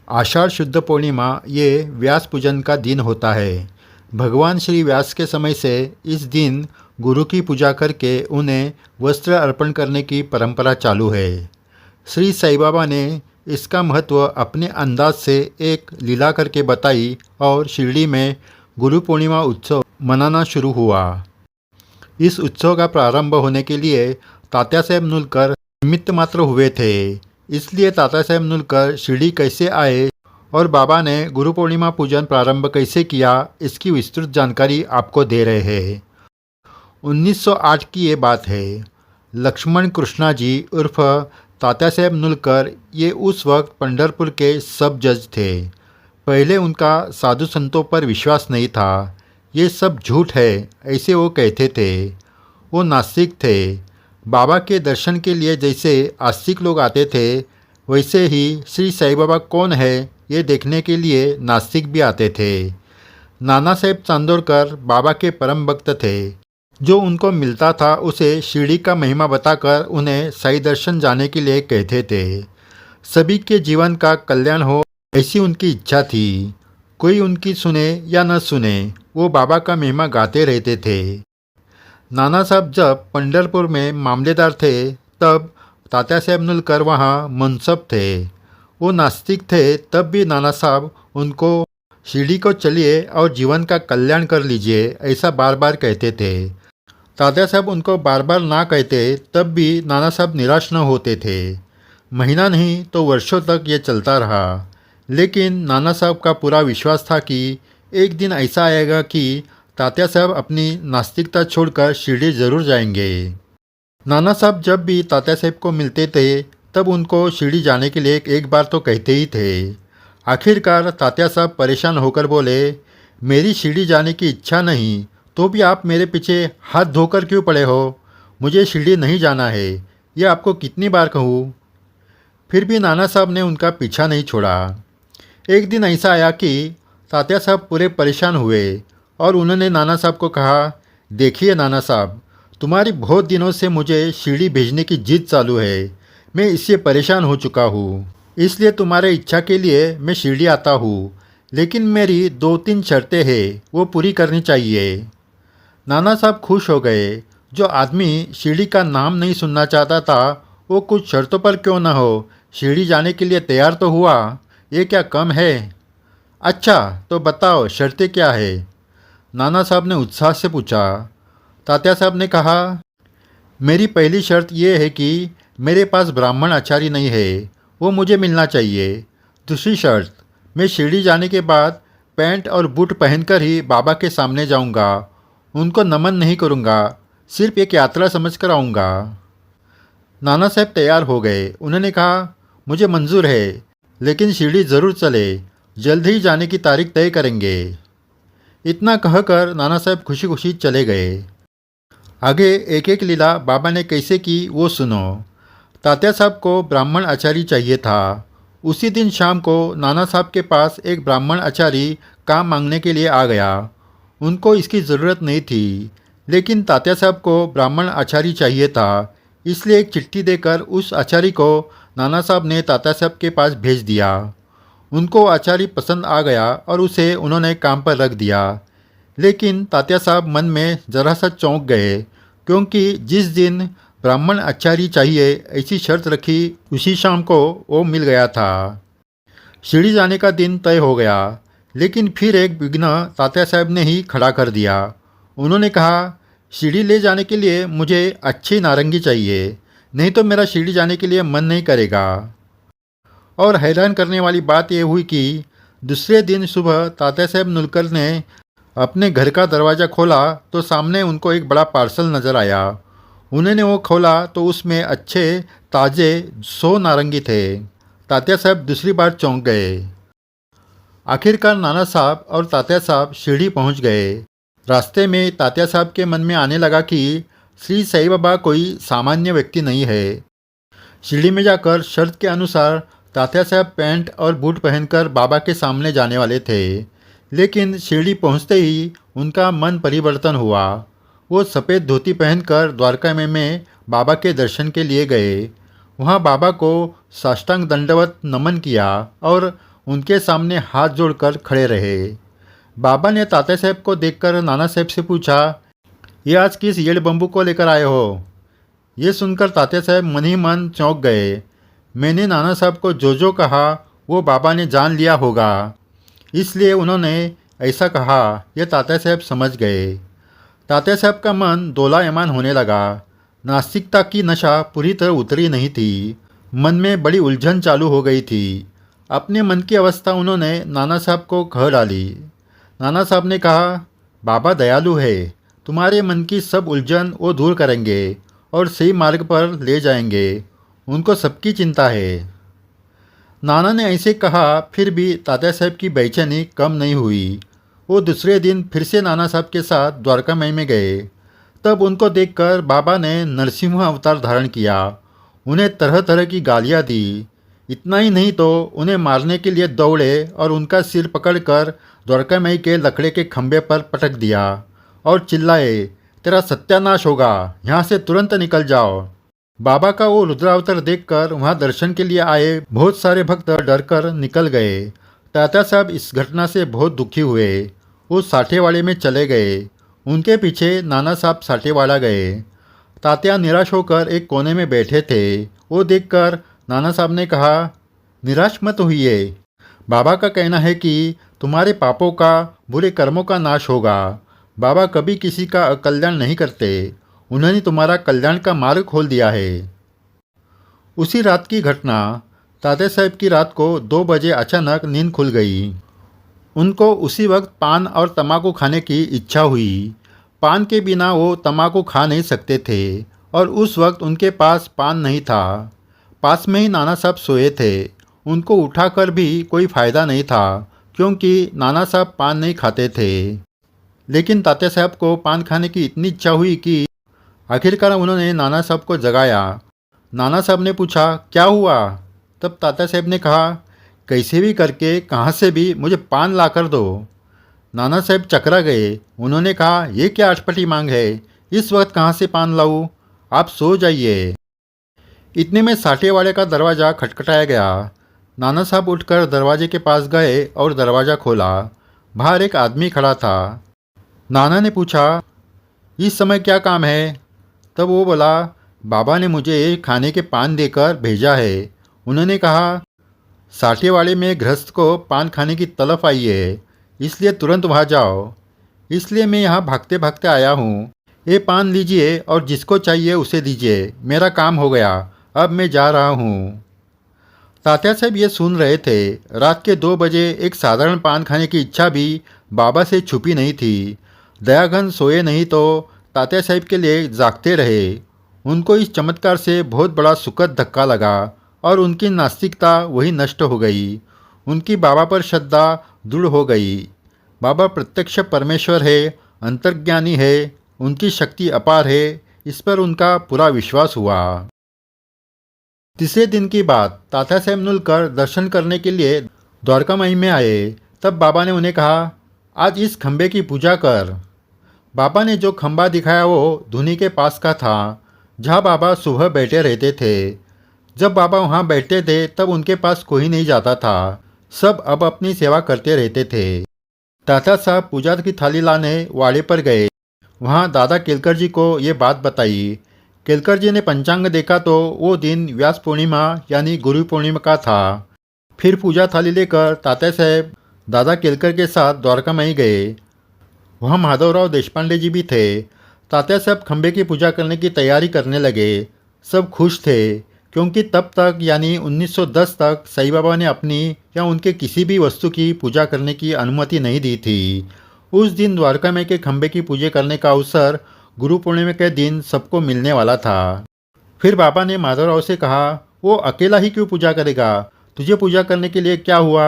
आषाढ़ शुद्ध पूर्णिमा ये व्यास पूजन का दिन होता है। भगवान श्री व्यास के समय से इस दिन गुरु की पूजा करके उन्हें वस्त्र अर्पण करने की परंपरा चालू है। श्री साईं बाबा ने इसका महत्व अपने अंदाज से एक लीला करके बताई और शिरडी में गुरु पूर्णिमा उत्सव मनाना शुरू हुआ। इस उत्सव का प्रारंभ होने के लिए तात्या साहेब नुलकर निमित्त मात्र हुए थे। इसलिए तात्या साहेब नुलकर शिरडी कैसे आए और बाबा ने गुरु पूर्णिमा पूजन प्रारंभ कैसे किया, इसकी विस्तृत जानकारी आपको दे रहे हैं। 1908 की ये बात है। लक्ष्मण कृष्णा जी उर्फ तात्या साहेब नुलकर ये उस वक्त पंढरपुर के सब जज थे। पहले उनका साधु संतों पर विश्वास नहीं था। ये सब झूठ है, ऐसे वो कहते थे। वो नास्तिक थे। बाबा के दर्शन के लिए जैसे आस्तिक लोग आते थे, वैसे ही श्री साईं बाबा कौन है ये देखने के लिए नास्तिक भी आते थे। नाना साहेब चांदोरकर बाबा के परम भक्त थे। जो उनको मिलता था उसे शिरडी का महिमा बताकर उन्हें साईं दर्शन जाने के लिए कहते थे। सभी के जीवन का कल्याण हो, ऐसी उनकी इच्छा थी। कोई उनकी सुने या न सुने, वो बाबा का महिमा गाते रहते थे। नाना साहब जब पंढरपुर में मामलेदार थे, तब तात्या साहेब नुलकर वहाँ मनसब थे। वो नास्तिक थे, तब भी नाना साहब उनको शिरडी को चलिए और जीवन का कल्याण कर लीजिए, ऐसा बार बार कहते थे। तात्या साहब उनको बार बार ना कहते, तब भी नाना साहब निराश न होते थे। महीना नहीं तो वर्षों तक ये चलता रहा। लेकिन नाना साहब का पूरा विश्वास था कि एक दिन ऐसा आएगा कि तात्या साहब अपनी नास्तिकता छोड़कर शिरडी ज़रूर जाएंगे। नाना साहब जब भी तात्या साहब को मिलते थे, तब उनको शिरडी जाने के लिए एक बार तो कहते ही थे। आखिरकार तात्या साहब परेशान होकर बोले, मेरी शिरडी जाने की इच्छा नहीं, तो भी आप मेरे पीछे हाथ धोकर क्यों पड़े हो? मुझे शिरडी नहीं जाना है, ये आपको कितनी बार कहूँ? फिर भी नाना साहब ने उनका पीछा नहीं छोड़ा। एक दिन ऐसा आया कि तात्या साहब पूरे परेशान हुए और उन्होंने नाना साहब को कहा, देखिए नाना साहब, तुम्हारी बहुत दिनों से मुझे शिरडी भेजने की जिद चालू है। मैं इससे परेशान हो चुका हूँ, इसलिए तुम्हारे इच्छा के लिए मैं शिरडी आता हूँ। लेकिन मेरी 2-3 शर्तें हैं, वो पूरी करनी चाहिए। नाना साहब खुश हो गए। जो आदमी शिरडी का नाम नहीं सुनना चाहता था, वो कुछ शर्तों पर क्यों न हो, शिरडी जाने के लिए तैयार तो हुआ। ये क्या कम है? अच्छा तो बताओ शर्तें क्या है? नाना साहब ने उत्साह से पूछा। तात्या साहब ने कहा, मेरी पहली शर्त ये है कि मेरे पास ब्राह्मण आचार्य नहीं है, वो मुझे मिलना चाहिए। दूसरी शर्त, मैं शिरडी जाने के बाद पैंट और बूट पहनकर ही बाबा के सामने जाऊंगा। उनको नमन नहीं करूंगा, सिर्फ एक यात्रा समझकर आऊँगा। नाना साहब तैयार हो गए। उन्होंने कहा, मुझे मंजूर है, लेकिन शिरडी ज़रूर चले, जल्द ही जाने की तारीख तय करेंगे। इतना कहकर नाना साहब खुशी खुशी चले गए। आगे एक एक लीला बाबा ने कैसे की वो सुनो। तात्या साहब को ब्राह्मण आचार्य चाहिए था। उसी दिन शाम को नाना साहब के पास एक ब्राह्मण आचार्य काम मांगने के लिए आ गया। उनको इसकी ज़रूरत नहीं थी, लेकिन तात्या साहब को ब्राह्मण आचार्य चाहिए था। इसलिए एक चिट्ठी देकर उस आचार्य को नाना साहब ने तात्या साहब के पास भेज दिया। उनको आचार्य पसंद आ गया और उसे उन्होंने काम पर रख दिया। लेकिन तात्या साहब मन में ज़रा सा चौंक गए, क्योंकि जिस दिन ब्राह्मण आचार्य चाहिए ऐसी शर्त रखी, उसी शाम को वो मिल गया था। शिरडी जाने का दिन तय हो गया, लेकिन फिर एक विघ्न तात्या साहब ने ही खड़ा कर दिया। उन्होंने कहा, शिरडी ले जाने के लिए मुझे अच्छी नारंगी चाहिए, नहीं तो मेरा शिरडी जाने के लिए मन नहीं करेगा। और हैरान करने वाली बात यह हुई कि दूसरे दिन सुबह तात्या साहेब नुलकर ने अपने घर का दरवाज़ा खोला तो सामने उनको एक बड़ा पार्सल नज़र आया। उन्होंने वो खोला तो उसमें अच्छे ताज़े 100 नारंगी थे। तात्या साहब दूसरी बार चौंक गए। आखिरकार नाना साहब और तात्या साहब शिरडी पहुंच गए। रास्ते में तात्या साहब के मन में आने लगा कि श्री साईं बाबा कोई सामान्य व्यक्ति नहीं है। शिरडी में जाकर शर्त के अनुसार तात्या साहब पैंट और बूट पहनकर बाबा के सामने जाने वाले थे, लेकिन शिरडी पहुंचते ही उनका मन परिवर्तन हुआ। वो सफ़ेद धोती पहनकर द्वारका में बाबा के दर्शन के लिए गए। वहाँ बाबा को साष्टांग दंडवत नमन किया और उनके सामने हाथ जोड़कर खड़े रहे। बाबा ने तात्या साहब को देखकर नाना साहब से पूछा, ये आज किस येड़ बम्बू को लेकर आए हो? ये सुनकर तात्या साहब मन ही मन चौंक गए। मैंने नाना साहब को जो कहा वो बाबा ने जान लिया होगा, इसलिए उन्होंने ऐसा कहा, ये तात्या साहब समझ गए। तात्या साहब का मन डोलायमान होने लगा। नास्तिकता की नशा पूरी तरह उतरी नहीं थी। मन में बड़ी उलझन चालू हो गई थी। अपने मन की अवस्था उन्होंने नाना साहब को कह डाली। नाना साहब ने कहा, बाबा दयालु है, तुम्हारे मन की सब उलझन वो दूर करेंगे और सही मार्ग पर ले जाएंगे। उनको सबकी चिंता है। नाना ने ऐसे कहा, फिर भी तात्या साहब की बेचैनी कम नहीं हुई। वो दूसरे दिन फिर से नाना साहब के साथ द्वारका माई में गए। तब उनको देखकर बाबा ने नरसिंह अवतार धारण किया। उन्हें तरह तरह की गालियाँ दी। इतना ही नहीं तो उन्हें मारने के लिए दौड़े और उनका सिर पकड़कर द्वारका माई के लकड़े के खंभे पर पटक दिया और चिल्लाए, तेरा सत्यानाश होगा, यहाँ से तुरंत निकल जाओ। बाबा का वो रुद्रावतार देखकर वहाँ दर्शन के लिए आए बहुत सारे भक्त डरकर निकल गए। तात्या साहब इस घटना से बहुत दुखी हुए। वो साठेवाड़े में चले गए। उनके पीछे नाना साहब साठेवाड़ा गए। तात्या निराश होकर एक कोने में बैठे थे। वो देखकर नाना साहब ने कहा, निराश मत होइए, बाबा का कहना है कि तुम्हारे पापों का, बुरे कर्मों का नाश होगा। बाबा कभी किसी का अकल्याण नहीं करते। उन्होंने तुम्हारा कल्याण का मार्ग खोल दिया है। उसी रात की घटना। तात्या साहब की रात को 2 बजे अचानक नींद खुल गई। उनको उसी वक्त पान और तम्बाकू खाने की इच्छा हुई। पान के बिना वो तम्बाकू खा नहीं सकते थे और उस वक्त उनके पास पान नहीं था। पास में ही नाना साहब सोए थे। उनको उठाकर भी कोई फ़ायदा नहीं था, क्योंकि नाना साहब पान नहीं खाते थे। लेकिन तात्या साहब को पान खाने की इतनी इच्छा हुई कि आखिरकार उन्होंने नाना साहब को जगाया। नाना साहब ने पूछा, क्या हुआ? तब तात्या साहब ने कहा, कैसे भी करके कहाँ से भी मुझे पान ला कर दो। नाना साहब चकरा गए। उन्होंने कहा, ये क्या अटपटी मांग है, इस वक्त कहाँ से पान लाऊं? आप सो जाइए। इतने में साठेवाड़े का दरवाज़ा खटखटाया गया। नाना साहब उठकर दरवाजे के पास गए और दरवाज़ा खोला। बाहर एक आदमी खड़ा था। नाना ने पूछा, इस समय क्या काम है? तब वो बोला, बाबा ने मुझे खाने के पान देकर भेजा है। उन्होंने कहा, साठेवाड़े में गृहस्थ को पान खाने की तलब आई है, इसलिए तुरंत वहाँ जाओ। इसलिए मैं यहाँ भागते भागते आया हूँ। ये पान लीजिए और जिसको चाहिए उसे दीजिए। मेरा काम हो गया, अब मैं जा रहा हूँ। तात्या साहब ये सुन रहे थे। रात के 2 बजे एक साधारण पान खाने की इच्छा भी बाबा से छुपी नहीं थी। दयाघन सोए नहीं तो तात्या साहब के लिए जागते रहे। उनको इस चमत्कार से बहुत बड़ा सुखद धक्का लगा और उनकी नास्तिकता वही नष्ट हो गई। उनकी बाबा पर श्रद्धा दृढ़ हो गई। बाबा प्रत्यक्ष परमेश्वर है, अंतर्ज्ञानी है, उनकी शक्ति अपार है, इस पर उनका पूरा विश्वास हुआ। तीसरे दिन की बात। तात्या साहब नुलकर दर्शन करने के लिए द्वारका माई में आए। तब बाबा ने उन्हें कहा, आज इस खंबे की पूजा कर। बाबा ने जो खंबा दिखाया वो धुनी के पास का था, जहाँ बाबा सुबह बैठे रहते थे। जब बाबा वहाँ बैठते थे तब उनके पास कोई नहीं जाता था। सब अब अपनी सेवा करते रहते थे। तात्या साहब पूजा की थाली लाने वाड़े पर गए। वहाँ दादा केलकर जी को ये बात बताई। केलकर जी ने पंचांग देखा तो वो दिन व्यास पूर्णिमा यानी गुरु पूर्णिमा का था। फिर पूजा थाली लेकर तात्या साहब दादा केलकर के साथ द्वारका माई गए। वहाँ माधवराव देशपांडे जी भी थे। तात्या साहब खंबे की पूजा करने की तैयारी करने लगे। सब खुश थे, क्योंकि तब तक यानी 1910 तक साईं बाबा ने अपनी या उनके किसी भी वस्तु की पूजा करने की अनुमति नहीं दी थी। उस दिन द्वारका माई के खंबे की पूजा करने का अवसर गुरु पूर्णिमा के दिन सबको मिलने वाला था। फिर बाबा ने माधवराव से कहा, वो अकेला ही क्यों पूजा करेगा? तुझे पूजा करने के लिए क्या हुआ?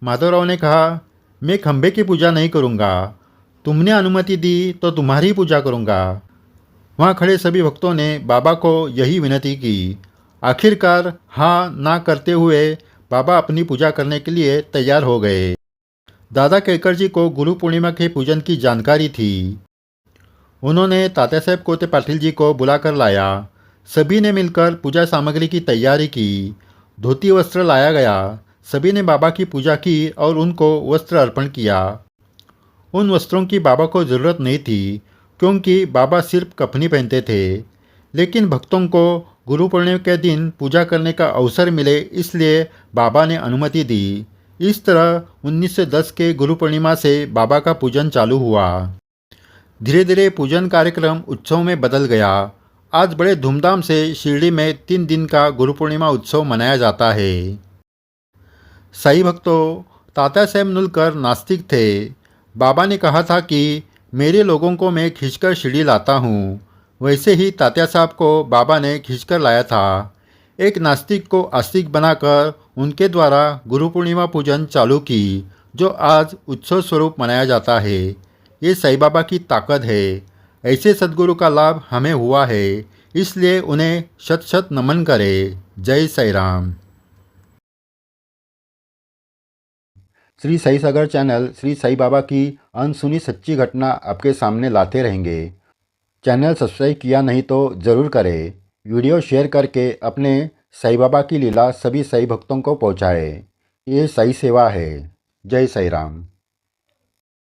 माधवराव ने कहा, मैं खंबे की पूजा नहीं करूँगा। तुमने अनुमति दी तो तुम्हारी पूजा करूँगा। वहाँ खड़े सभी भक्तों ने बाबा को यही विनती की। आखिरकार हाँ ना करते हुए बाबा अपनी पूजा करने के लिए तैयार हो गए। दादा केलकर जी को गुरु पूर्णिमा के पूजन की जानकारी थी। उन्होंने तात्या साहब कोते पाटिल जी को बुलाकर लाया। सभी ने मिलकर पूजा सामग्री की तैयारी की। धोती वस्त्र लाया गया। सभी ने बाबा की पूजा की और उनको वस्त्र अर्पण किया। उन वस्त्रों की बाबा को ज़रूरत नहीं थी क्योंकि बाबा सिर्फ कफनी पहनते थे, लेकिन भक्तों को गुरु पूर्णिमा के दिन पूजा करने का अवसर मिले इसलिए बाबा ने अनुमति दी। इस तरह 1910 के गुरु पूर्णिमा से बाबा का पूजन चालू हुआ। धीरे धीरे पूजन कार्यक्रम उत्सव में बदल गया। आज बड़े धूमधाम से शिरडी में 3 दिन का गुरु पूर्णिमा उत्सव मनाया जाता है। साई भक्तों, तात्या साहेब नुलकर नास्तिक थे। बाबा ने कहा था कि मेरे लोगों को मैं खींचकर शिरडी लाता हूँ। वैसे ही तात्या साहब को बाबा ने खींचकर लाया था। एक नास्तिक को आस्तिक बनाकर उनके द्वारा गुरु पूर्णिमा पूजन चालू की, जो आज उत्सव स्वरूप मनाया जाता है। ये साईं बाबा की ताकत है। ऐसे सद्गुरु का लाभ हमें हुआ है, इसलिए उन्हें शत शत नमन करें। जय साई राम। श्री साई सागर चैनल श्री साई बाबा की अनसुनी सच्ची घटना आपके सामने लाते रहेंगे। चैनल सब्सक्राइब किया नहीं तो ज़रूर करें। वीडियो शेयर करके अपने साई बाबा की लीला सभी साई भक्तों को पहुँचाएँ। ये साई सेवा है। जय साई राम।